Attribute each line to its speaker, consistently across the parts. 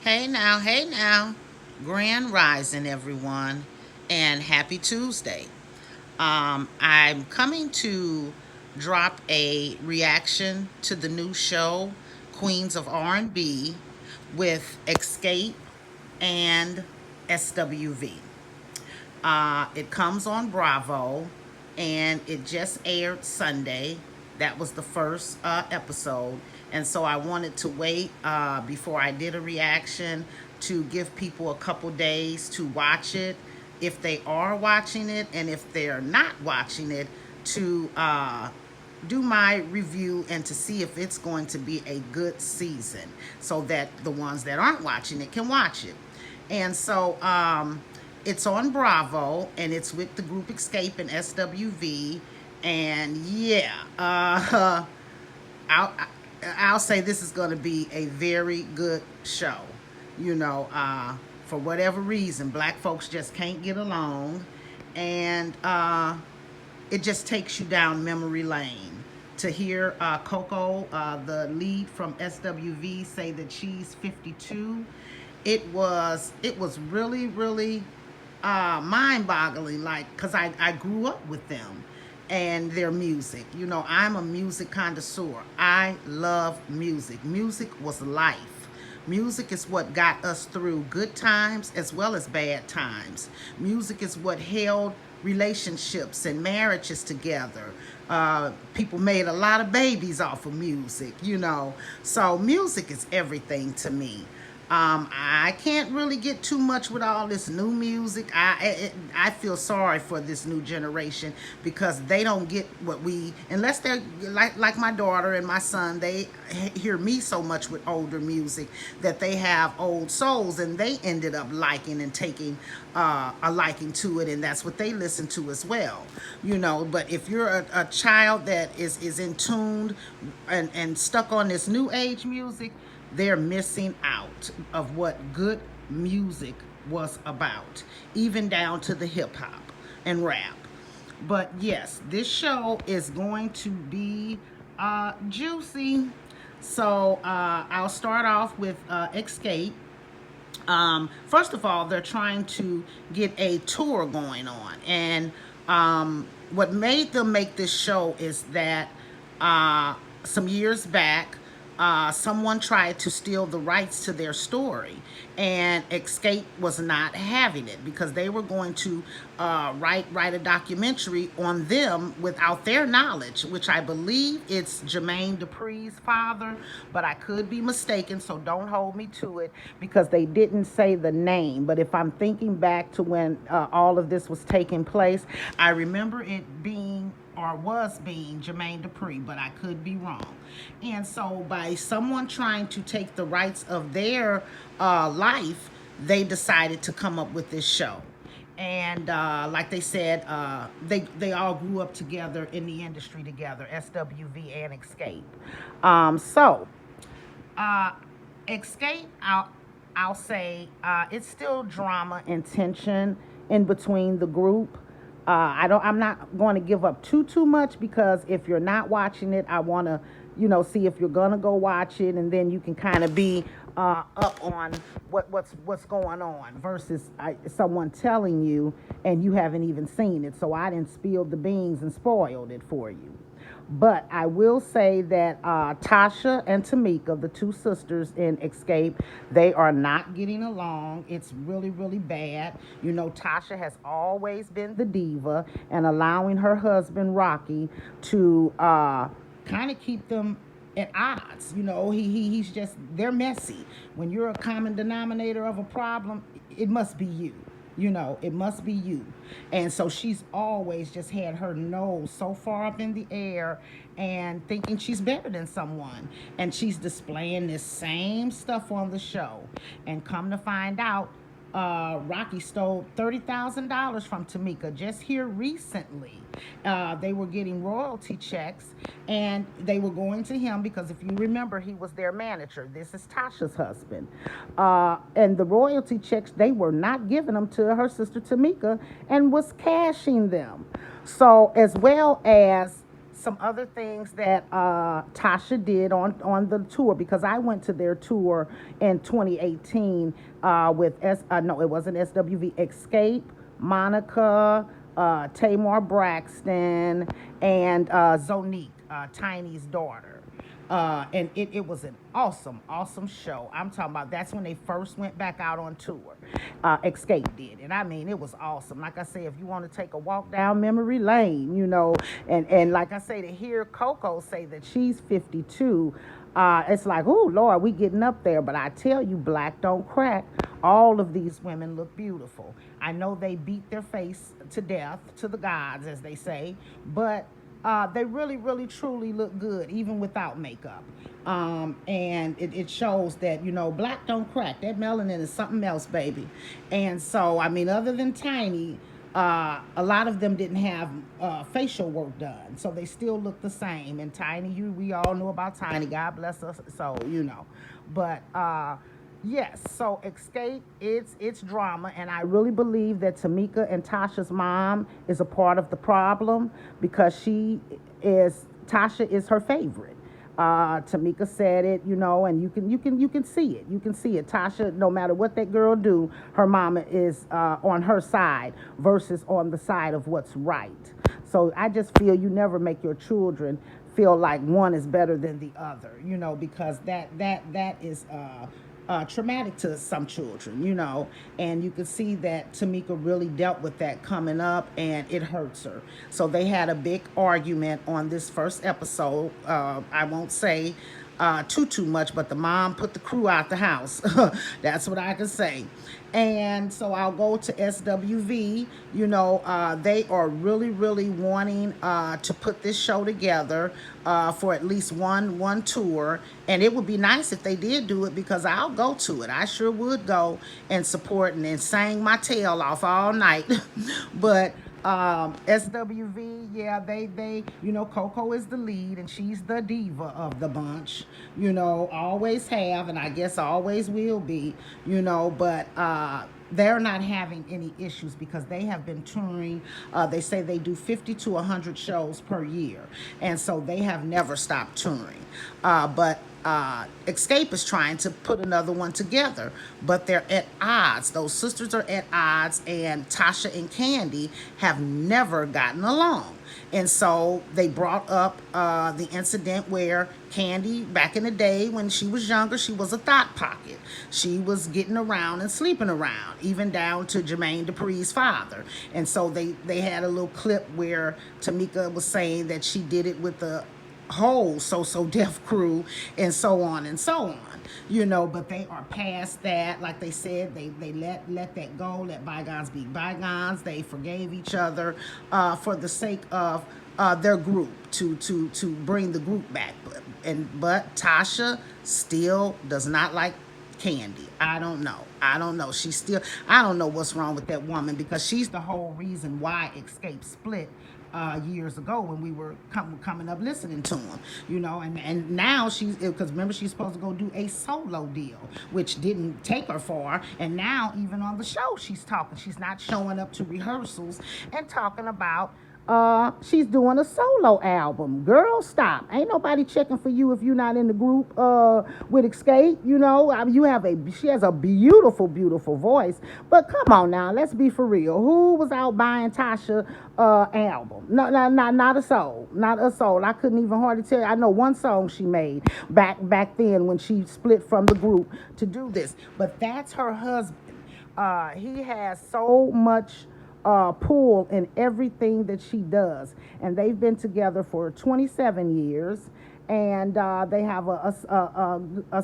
Speaker 1: Hey now, Grand Rising, everyone, and happy Tuesday. I'm coming to drop a reaction to the new show, Queens of R&B, with Escape and SWV. It comes on Bravo, and it just aired Sunday. That was the first episode. And so I wanted to wait before I did a reaction to give people a couple days to watch it if they are watching it, and if they're not watching it, to do my review and to see if it's going to be a good season so that the ones that aren't watching it can watch it. And so it's on Bravo, and it's with the group Escape and SWV. And yeah, I'll, I'll say this is going to be a very good show. You know, for whatever reason, black folks just can't get along. And it just takes you down memory lane to hear Coco, the lead from SWV, say that she's 52. It was really mind-boggling, like, because I grew up with them and their music. You know, I'm a music connoisseur. I love music. Music was life. Music is what got us through good times as well as bad times. Music is what held relationships and marriages together. People made a lot of babies off of music, you know. So music is everything to me. I can't really get too much with all this new music. I feel sorry for this new generation because they don't get what we, unless they're like my daughter and my son. They hear me so much with older music that they have old souls, and they ended up liking and taking a liking to it, and that's what they listen to as well. You know, but if you're a child that is in tuned and stuck on this new age music, they're missing out of what good music was about, even down to the hip hop and rap. But yes, this show is going to be juicy. So I'll start off with Escape. First of all, they're trying to get a tour going on. And what made them make this show is that some years back, someone tried to steal the rights to their story, and Escape was not having it because they were going to write a documentary on them without their knowledge, which I believe it's Jermaine Dupri's father, but I could be mistaken, so don't hold me to it because they didn't say the name. But if I'm thinking back to when all of this was taking place, I remember it being or was being Jermaine Dupri, but I could be wrong. And so by someone trying to take the rights of their life, they decided to come up with this show. And like they said, they all grew up together in the industry together, SWV and Escape. So Escape, I'll say it's still drama and tension in between the group. I'm not going to give up too much because if you're not watching it, I want to, see if you're gonna go watch it, and then you can kind of be up on what's going on versus someone telling you and you haven't even seen it. So I didn't spill the beans and spoiled it for you. But I will say that Tasha and Tamika, the two sisters in Escape, they are not getting along. It's really bad. You know, Tasha has always been the diva and allowing her husband, Rocky, to kind of keep them at odds. You know, he's just, they're messy. When you're a common denominator of a problem, it must be you. You know, it must be you. And so she's always just had her nose so far up in the air and thinking she's better than someone. And she's displaying this same stuff on the show. And come to find out, Rocky stole $30,000 from Tamika just here recently. They were getting royalty checks, and they were going to him because if you remember, he was their manager. This is Tasha's husband. And the royalty checks, they were not giving them to her sister Tamika and was cashing them. So as well as some other things that Tasha did on the tour, because I went to their tour in 2018 with no, it wasn't SWV, Escape, Monica, Tamar Braxton, and Zonique, Tiny's daughter. And it was an awesome show. I'm talking about that's when they first went back out on tour. Escape did. And I mean, it was awesome. Like I say, if you want to take a walk down memory lane, and like I say, to hear Coco say that she's 52, it's like, oh, Lord, we getting up there. But I tell you, black don't crack. All of these women look beautiful. I know they beat their face to death, to the gods, as they say, but they really, really, truly look good, even without makeup. And it shows that, black don't crack. That melanin is something else, baby. And so, I mean, other than Tiny, a lot of them didn't have facial work done. So they still look the same. And Tiny, we all know about Tiny. God bless us. So, But, yes, so Escape, it's drama, and I really believe that Tamika and Tasha's mom is a part of the problem, because Tasha is her favorite. Tamika said it, and you can see it. You can see it. Tasha, no matter what that girl do, her mama is on her side versus on the side of what's right. So I just feel you never make your children feel like one is better than the other, because that is traumatic to some children, and you can see that Tamika really dealt with that coming up, and it hurts her. So they had a big argument on this first episode. I won't say too much, but the mom put the crew out the house. That's what I can say. And so I'll go to SWV. They are really, really wanting to put this show together for at least one tour. And it would be nice if they did do it, because I'll go to it. I sure would go and support and sing my tail off all night. But SWV, yeah, they Coco is the lead, and she's the diva of the bunch, always have, and I guess always will be, but they're not having any issues, because they have been touring. They say they do 50 to 100 shows per year, and so they have never stopped touring. But Escape is trying to put another one together, but they're at odds. Those sisters are at odds, and Tasha and Candy have never gotten along. And so they brought up the incident where Candy, back in the day when she was younger, she was a thought pocket. She was getting around and sleeping around, even down to Jermaine Dupri's father. And so they had a little clip where Tamika was saying that she did it with the whole So Def crew, and so on and so on, but they are past that. Like they said, they let that go, let bygones be bygones. They forgave each other for the sake of their group, to bring the group back. But Tasha still does not like Candy. I don't know. I don't know what's wrong with that woman, because she's the whole reason why Escape split years ago, when we were coming up listening to him, and now because remember, she's supposed to go do a solo deal, which didn't take her far, and now even on the show she's not showing up to rehearsals and talking about she's doing a solo album. Girl, stop. Ain't nobody checking for you if you're not in the group with Escape. I mean, she has a beautiful, beautiful voice. But come on now, let's be for real. Who was out buying Tasha album? No, not a soul. Not a soul. I couldn't even hardly tell you. I know one song she made back then when she split from the group to do this. But that's her husband. He has so much pull in everything that she does, and they've been together for 27 years, and they have a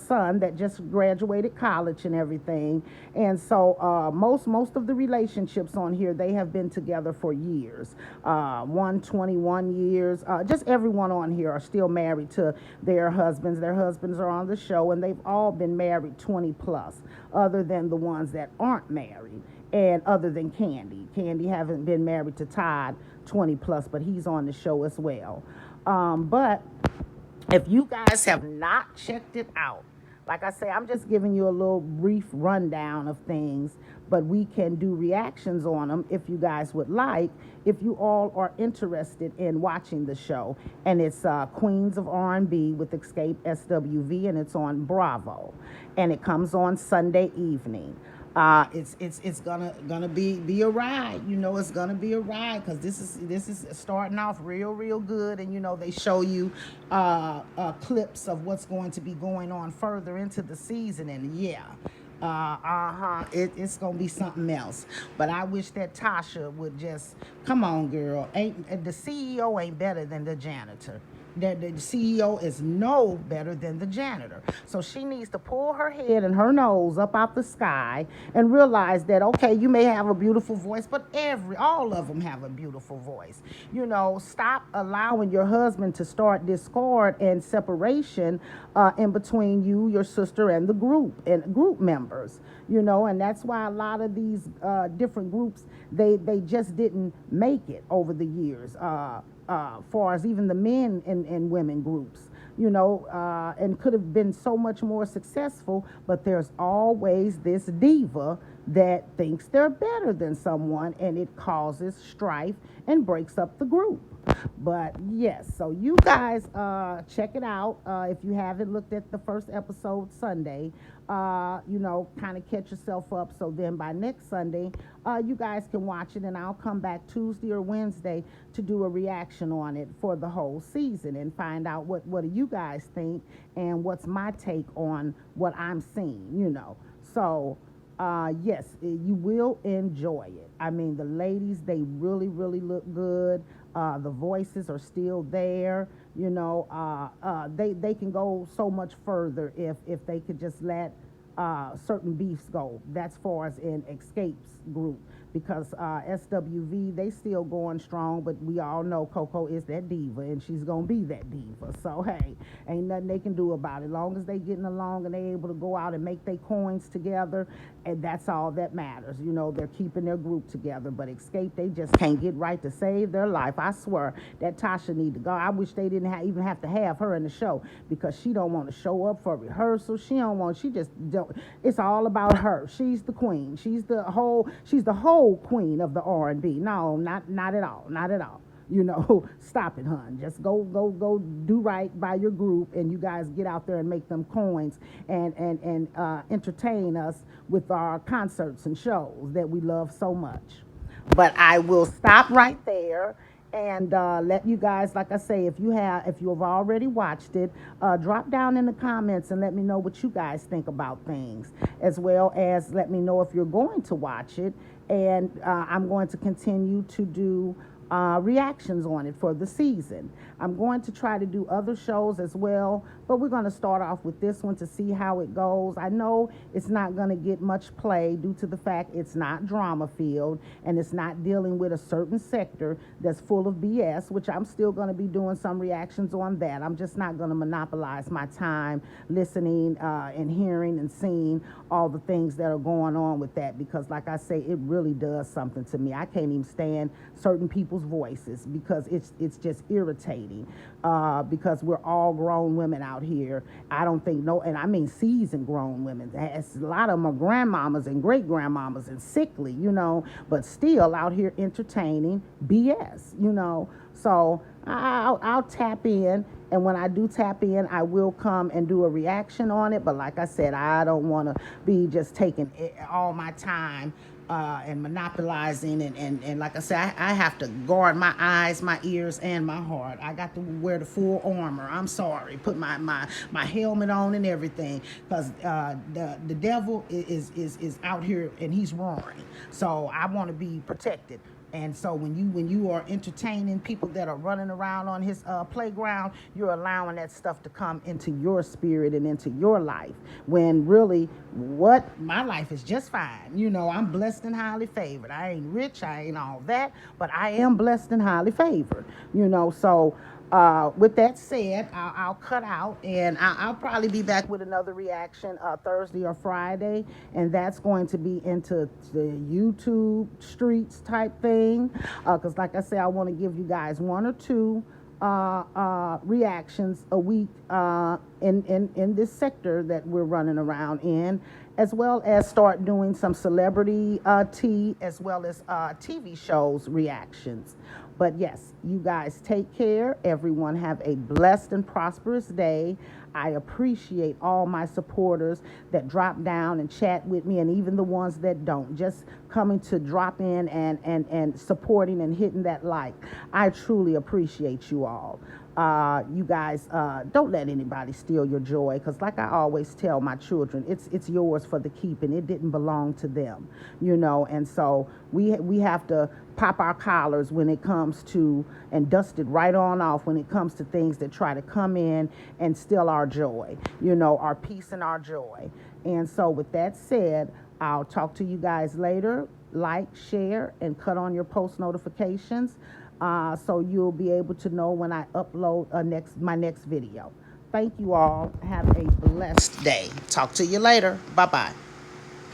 Speaker 1: son that just graduated college and everything. And so most of the relationships on here, they have been together for years. 21 years. Just everyone on here are still married to their husbands. Their husbands are on the show, and they've all been married 20 plus, other than the ones that aren't married. And other than Candy. Candy haven't been married to Todd 20 plus, but he's on the show as well. But if you guys have not checked it out, Like I say, I'm just giving you a little brief rundown of things, but we can do reactions on them if you guys would like, if you all are interested in watching the show. And it's Queens of R&B with Escape SWV, and it's on Bravo, and it comes on Sunday evening. It's gonna be a ride. You know, it's gonna be a ride because this is starting off real good, and you know they show you clips of what's going to be going on further into the season, and yeah. It's gonna be something else. But I wish that Tasha would just come on, girl. Ain't the CEO ain't better than the janitor. The CEO is no better than the janitor. So she needs to pull her head and her nose up out the sky and realize that, okay, you may have a beautiful voice, but all of them have a beautiful voice. You know, stop allowing your husband to start discord and separation in between you, your sister, and the group and group members. You know, and that's why a lot of these different groups, they just didn't make it over the years. Far as even the men and women groups, you know, and could have been so much more successful, but there's always this diva that thinks they're better than someone, and it causes strife and breaks up the group. But yes, so you guys check it out. If you haven't looked at the first episode Sunday, you know, kind of catch yourself up. So then by next Sunday, you guys can watch it, and I'll come back Tuesday or Wednesday to do a reaction on it for the whole season and find out what do you guys think and what's my take on what I'm seeing, you know. So yes, you will enjoy it. I mean, the ladies, they really look good. The voices are still there. You know, they can go so much further if they could just let certain beefs go. That's far as in Escape's group, because SWV, they still going strong, but we all know Coco is that diva, and she's gonna be that diva. So hey, ain't nothing they can do about it. As long as they getting along and they able to go out and make their coins together, and that's all that matters. You know, they're keeping their group together. But Escape, they just can't get right to save their life. I swear that Tasha need to go. I wish they didn't even have to have her in the show, because she don't want to show up for rehearsal. She don't want. She just don't. It's all about her. She's the queen. She's the whole queen of the R&B. No, not at all. Not at all. You know, stop it, hun. Just go do right by your group, and you guys get out there and make them coins and entertain us with our concerts and shows that we love so much. But I will stop right there and let you guys, like I say, if you have already watched it, drop down in the comments and let me know what you guys think about things, as well as let me know if you're going to watch it. And I'm going to continue to do reactions on it for the season. I'm going to try to do other shows as well, but we're going to start off with this one to see how it goes. I know it's not going to get much play due to the fact it's not drama filled, and it's not dealing with a certain sector that's full of BS, which I'm still going to be doing some reactions on that. I'm just not going to monopolize my time listening and hearing and seeing all the things that are going on with that, because like I say, it really does something to me. I can't even stand certain people's voices because it's just irritating, because we're all grown women out here. I don't think and I mean seasoned grown women. A lot of them are grandmamas and great grandmamas and sickly, you know, but still out here entertaining BS, you know. So I'll tap in, and when I do tap in, I will come and do a reaction on it. But like I said, I don't want to be just taking all my time and monopolizing, and like I said, I have to guard my eyes, my ears, and my heart. I got to wear the full armor. I'm sorry, put my helmet on and everything, because the devil is out here and he's roaring. So I want to be protected. And so when you are entertaining people that are running around on his playground, you're allowing that stuff to come into your spirit and into your life, when really my life is just fine. You know, I'm blessed and highly favored. I ain't rich, I ain't all that, but I am blessed and highly favored, you know. So with that said, I'll cut out, and I'll probably be back with another reaction Thursday or Friday, and that's going to be into the YouTube streets type thing, because like I say, I want to give you guys one or two reactions a week in this sector that we're running around in, as well as start doing some celebrity tea, as well as TV shows reactions. But yes, you guys take care. Everyone have a blessed and prosperous day. I appreciate all my supporters that drop down and chat with me, and even the ones that don't. Just coming to drop in and supporting and hitting that like. I truly appreciate you all. You guys, don't let anybody steal your joy, because like I always tell my children, it's yours for the keeping. It didn't belong to them, you know. And so we have to pop our collars when it comes to, and dust it right on off when it comes to things that try to come in and steal our joy, you know, our peace and our joy. And so with that said, I'll talk to you guys later. Like, share, and cut on your post notifications, so you'll be able to know when I upload my next video. Thank you all. Have a blessed day. Talk to you later. Bye-bye.